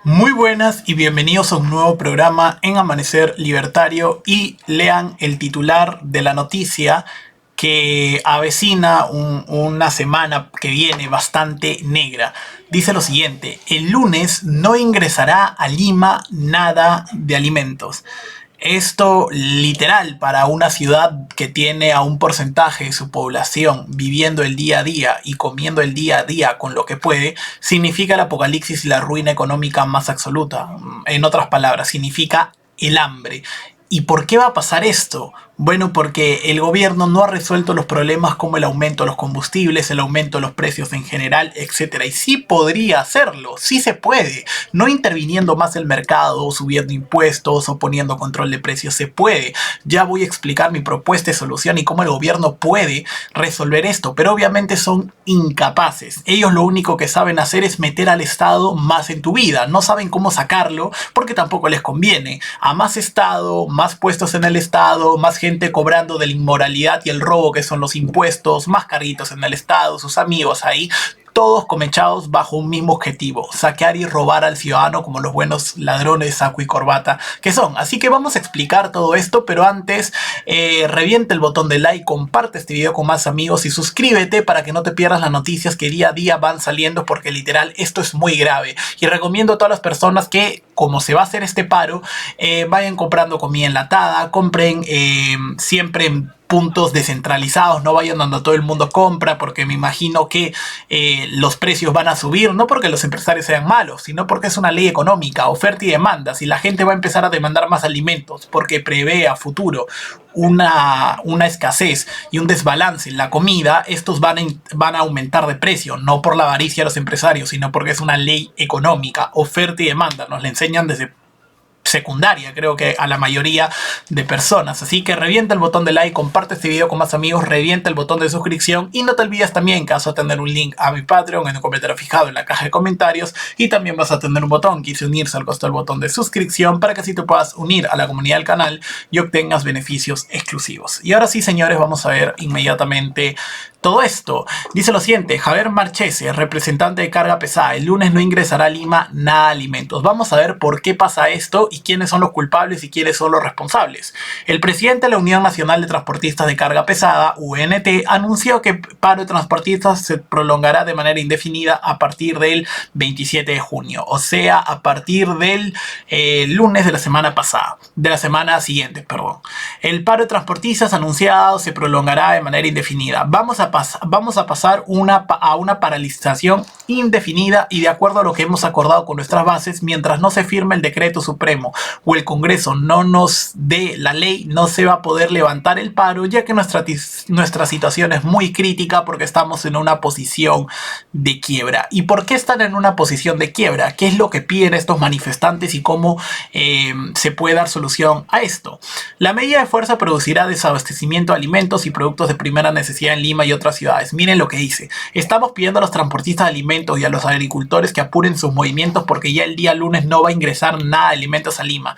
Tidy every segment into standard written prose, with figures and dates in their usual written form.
Muy buenas y bienvenidos a un nuevo programa en Amanecer Libertario y lean el titular de la noticia que avecina una semana que viene bastante negra. Dice lo siguiente: el lunes no ingresará a Lima nada de alimentos. Esto literal para una ciudad que tiene a un porcentaje de su población viviendo el día a día y comiendo el día a día con lo que puede, significa el apocalipsis y la ruina económica más absoluta. En otras palabras, significa el hambre. ¿Y por qué va a pasar esto? Bueno, porque el gobierno no ha resuelto los problemas como el aumento de los combustibles, el aumento de los precios en general, etcétera. Y sí podría hacerlo, sí se puede. No interviniendo más el mercado, subiendo impuestos o poniendo control de precios, se puede. Ya voy a explicar mi propuesta de solución y cómo el gobierno puede resolver esto, pero obviamente son incapaces. Ellos lo único que saben hacer es meter al Estado más en tu vida. No saben cómo sacarlo porque tampoco les conviene. A más Estado, más puestos en el Estado, más gente cobrando de la inmoralidad y el robo que son los impuestos, más carritos en el Estado, sus amigos ahí, todos comechados bajo un mismo objetivo: saquear y robar al ciudadano como los buenos ladrones de saco y corbata que son. Así que vamos a explicar todo esto, pero antes revienta el botón de like, comparte este video con más amigos y suscríbete para que no te pierdas las noticias que día a día van saliendo, porque literal esto es muy grave. Y recomiendo a todas las personas que, como se va a hacer este paro, vayan comprando comida enlatada, compren siempre en puntos descentralizados, no vayan donde todo el mundo compra, porque me imagino que los precios van a subir, no porque los empresarios sean malos, sino porque es una ley económica, oferta y demanda. Si la gente va a empezar a demandar más alimentos porque prevé a futuro una escasez y un desbalance en la comida, estos van a aumentar de precio, no por la avaricia de los empresarios, sino porque es una ley económica, oferta y demanda. Nos la enseñan desde secundaria, creo que a la mayoría de personas. Así que revienta el botón de like, comparte este video con más amigos, revienta el botón de suscripción y no te olvides también, en caso de tener un link a mi Patreon en el comentario fijado en la caja de comentarios, y también vas a tener un botón que dice unirse al costo del botón de suscripción para que así te puedas unir a la comunidad del canal y obtengas beneficios exclusivos. Y ahora sí, señores, vamos a ver inmediatamente todo esto. Dice lo siguiente: Javier Marchese, representante de carga pesada, el lunes no ingresará a Lima nada de alimentos. Vamos a ver por qué pasa esto y quiénes son los culpables y quiénes son los responsables. El presidente de la Unión Nacional de Transportistas de Carga Pesada, UNT, anunció que el paro de transportistas se prolongará de manera indefinida a partir del 27 de junio, o sea, a partir del lunes de la semana pasada, de la semana siguiente, perdón. El paro de transportistas anunciado se prolongará de manera indefinida. Vamos a pasar a una paralización indefinida y de acuerdo a lo que hemos acordado con nuestras bases, mientras no se firme el decreto supremo o el Congreso no nos dé la ley, no se va a poder levantar el paro, ya que nuestra situación es muy crítica porque estamos en una posición de quiebra. ¿Y por qué están en una posición de quiebra? ¿Qué es lo que piden estos manifestantes y cómo se puede dar solución a esto? La medida de fuerza producirá desabastecimiento de alimentos y productos de primera necesidad en Lima y otras ciudades. Miren lo que dice: estamos pidiendo a los transportistas de alimentos y a los agricultores que apuren sus movimientos porque ya el día lunes no va a ingresar nada de alimentos a Lima.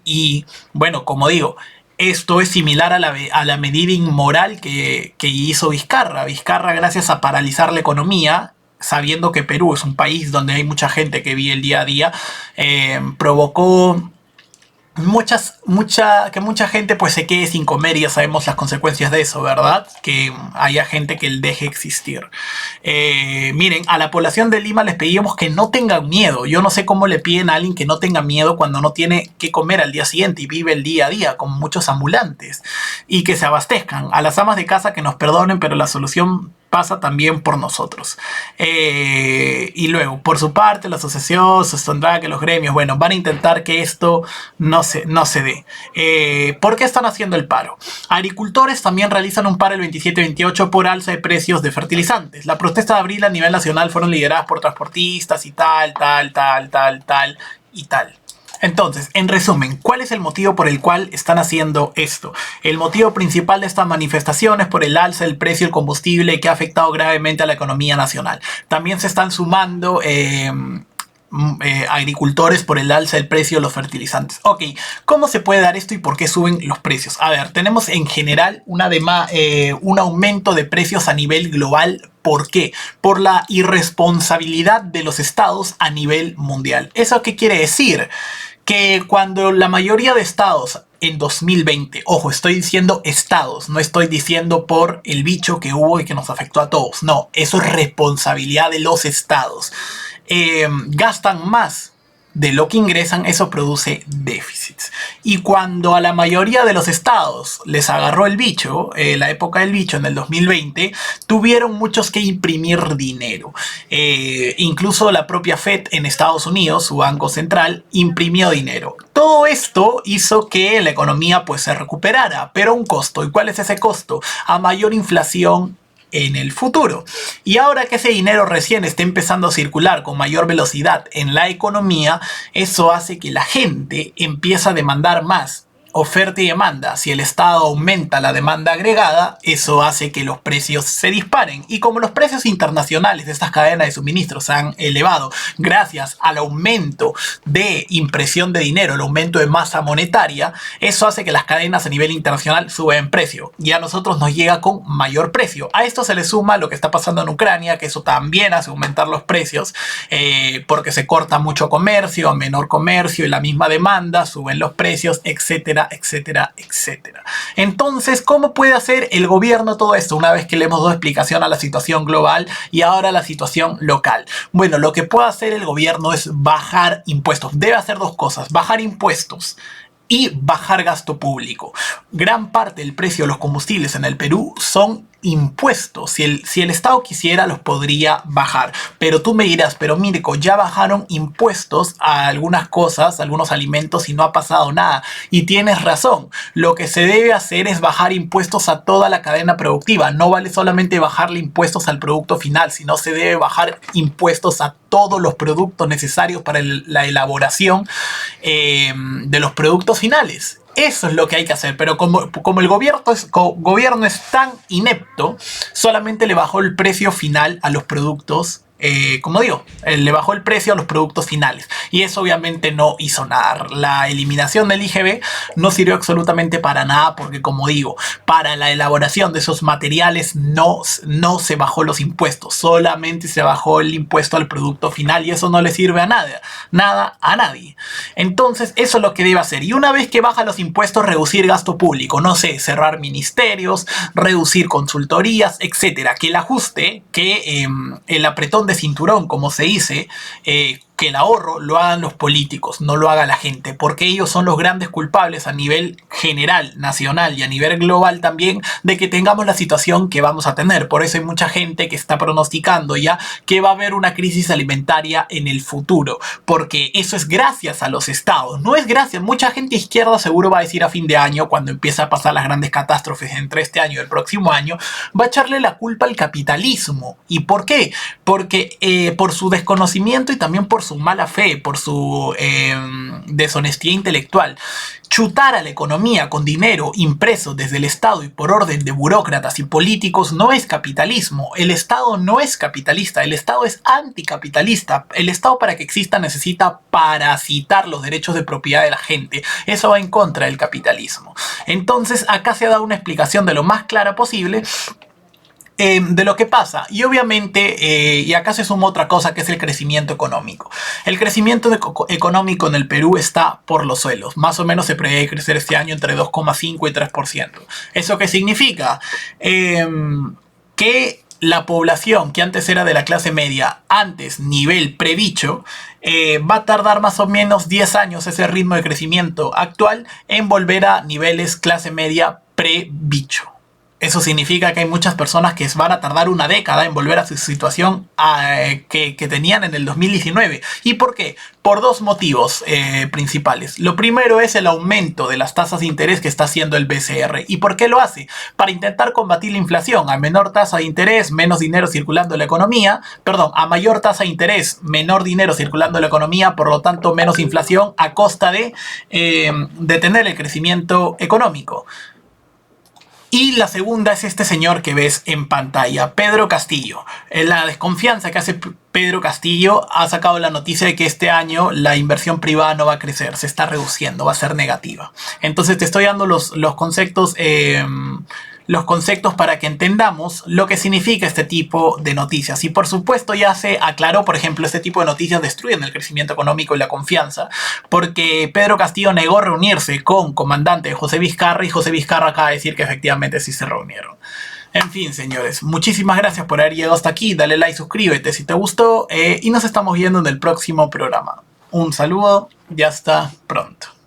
Y bueno, como digo, esto es similar a la medida inmoral que hizo Vizcarra. Vizcarra, gracias a paralizar la economía, sabiendo que Perú es un país donde hay mucha gente que vive el día a día, provocó que mucha gente pues se quede sin comer, y ya sabemos las consecuencias de eso, ¿verdad? Que haya gente que deje existir. Miren, a la población de Lima les pedimos que no tengan miedo. Yo no sé cómo le piden a alguien que no tenga miedo cuando no tiene que comer al día siguiente y vive el día a día, como muchos ambulantes, y que se abastezcan. A las amas de casa que nos perdonen, pero la solución pasa también por nosotros. Y luego, por su parte, la asociación sostendrá que los gremios, bueno, van a intentar que esto no se dé. ¿Por qué están haciendo el paro? Agricultores también realizan un paro el 27 y 28 por alza de precios de fertilizantes. La protesta de abril a nivel nacional fueron lideradas por transportistas y tal. Entonces, en resumen, ¿cuál es el motivo por el cual están haciendo esto? El motivo principal de esta manifestación es por el alza del precio del combustible que ha afectado gravemente a la economía nacional. También se están sumando agricultores por el alza del precio de los fertilizantes. Ok, ¿cómo se puede dar esto y por qué suben los precios? A ver, tenemos en general un aumento de precios a nivel global ¿Por qué? Por la irresponsabilidad de los estados a nivel mundial. ¿Eso qué quiere decir? Que cuando la mayoría de estados en 2020, ojo, estoy diciendo estados, no estoy diciendo por el bicho que hubo y que nos afectó a todos, no, eso es responsabilidad de los estados, gastan más de lo que ingresan, eso produce déficits. Y cuando a la mayoría de los estados les agarró el bicho, la época del bicho en el 2020, tuvieron muchos que imprimir dinero. Incluso la propia Fed en Estados Unidos, su banco central, imprimió dinero. Todo esto hizo que la economía pues se recuperara, pero a un costo. ¿Y cuál es ese costo? A mayor inflación en el futuro. Y ahora que ese dinero recién está empezando a circular con mayor velocidad en la economía, eso hace que la gente empiece a demandar más. Oferta y demanda. Si el Estado aumenta la demanda agregada, eso hace que los precios se disparen. Y como los precios internacionales de estas cadenas de suministros se han elevado gracias al aumento de impresión de dinero, el aumento de masa monetaria, eso hace que las cadenas a nivel internacional suban en precio. Y a nosotros nos llega con mayor precio. A esto se le suma lo que está pasando en Ucrania, que eso también hace aumentar los precios, porque se corta mucho comercio, menor comercio y la misma demanda, suben los precios, etcétera, etcétera, etcétera. Entonces, ¿cómo puede hacer el gobierno todo esto una vez que le hemos dado explicación a la situación global y ahora la situación local? Bueno, lo que puede hacer el gobierno es bajar impuestos. Debe hacer dos cosas: bajar impuestos y bajar gasto público. Gran parte del precio de los combustibles en el Perú son impuestos. Si el Estado quisiera, los podría bajar. Pero tú me dirás, pero Mirko, ya bajaron impuestos a algunas cosas, a algunos alimentos y no ha pasado nada. Y tienes razón. Lo que se debe hacer es bajar impuestos a toda la cadena productiva. No vale solamente bajarle impuestos al producto final, sino se debe bajar impuestos a todos los productos necesarios para la elaboración de los productos finales. Eso es lo que hay que hacer, pero como el gobierno es tan inepto, solamente le bajó el precio final a los productos, como digo, le bajó el precio a los productos finales. Y eso obviamente no hizo nada. La eliminación del IGB no sirvió absolutamente para nada porque, como digo, para la elaboración de esos materiales no se bajó los impuestos. Solamente se bajó el impuesto al producto final y eso no le sirve a nada a nadie. Entonces, eso es lo que debe hacer. Y una vez que baja los impuestos, reducir gasto público. No sé, cerrar ministerios, reducir consultorías, etcétera. Que el ajuste, que el apretón de cinturón, como se dice, que el ahorro lo hagan los políticos, no lo haga la gente, porque ellos son los grandes culpables a nivel general, nacional y a nivel global también de que tengamos la situación que vamos a tener. Por eso hay mucha gente que está pronosticando ya que va a haber una crisis alimentaria en el futuro, porque eso es gracias a los estados, no es gracias. Mucha gente izquierda seguro va a decir a fin de año, cuando empieza a pasar las grandes catástrofes entre este año y el próximo año, va a echarle la culpa al capitalismo. ¿Y por qué? Porque por su desconocimiento y también por su mala fe, por su deshonestidad intelectual. Chutar a la economía con dinero impreso desde el Estado y por orden de burócratas y políticos no es capitalismo. El Estado no es capitalista, el Estado es anticapitalista. El Estado, para que exista, necesita parasitar los derechos de propiedad de la gente. Eso va en contra del capitalismo. Entonces, acá se ha dado una explicación de lo más clara posible de lo que pasa. Y obviamente, y acá se suma otra cosa, que es el crecimiento económico. El crecimiento económico en el Perú está por los suelos. Más o menos se prevé crecer este año entre 2,5 y 3%. ¿Eso qué significa? Que la población que antes era de la clase media, antes nivel prebicho, va a tardar más o menos 10 años ese ritmo de crecimiento actual en volver a niveles clase media prebicho. Eso significa que hay muchas personas que van a tardar una década en volver a su situación que tenían en el 2019. ¿Y por qué? Por dos motivos principales. Lo primero es el aumento de las tasas de interés que está haciendo el BCR. ¿Y por qué lo hace? Para intentar combatir la inflación. A menor tasa de interés, menos dinero circulando en la economía. Perdón, a mayor tasa de interés, menor dinero circulando en la economía, por lo tanto menos inflación a costa de detener el crecimiento económico. Y la segunda es este señor que ves en pantalla, Pedro Castillo. La desconfianza que hace Pedro Castillo ha sacado la noticia de que este año la inversión privada no va a crecer, se está reduciendo, va a ser negativa. Entonces te estoy dando los conceptos, los conceptos para que entendamos lo que significa este tipo de noticias. Y por supuesto ya se aclaró, por ejemplo, este tipo de noticias destruyen el crecimiento económico y la confianza, porque Pedro Castillo negó reunirse con comandante José Vizcarra y José Vizcarra acaba de decir que efectivamente sí se reunieron. En fin, señores, muchísimas gracias por haber llegado hasta aquí. Dale like, suscríbete si te gustó y nos estamos viendo en el próximo programa. Un saludo y hasta pronto.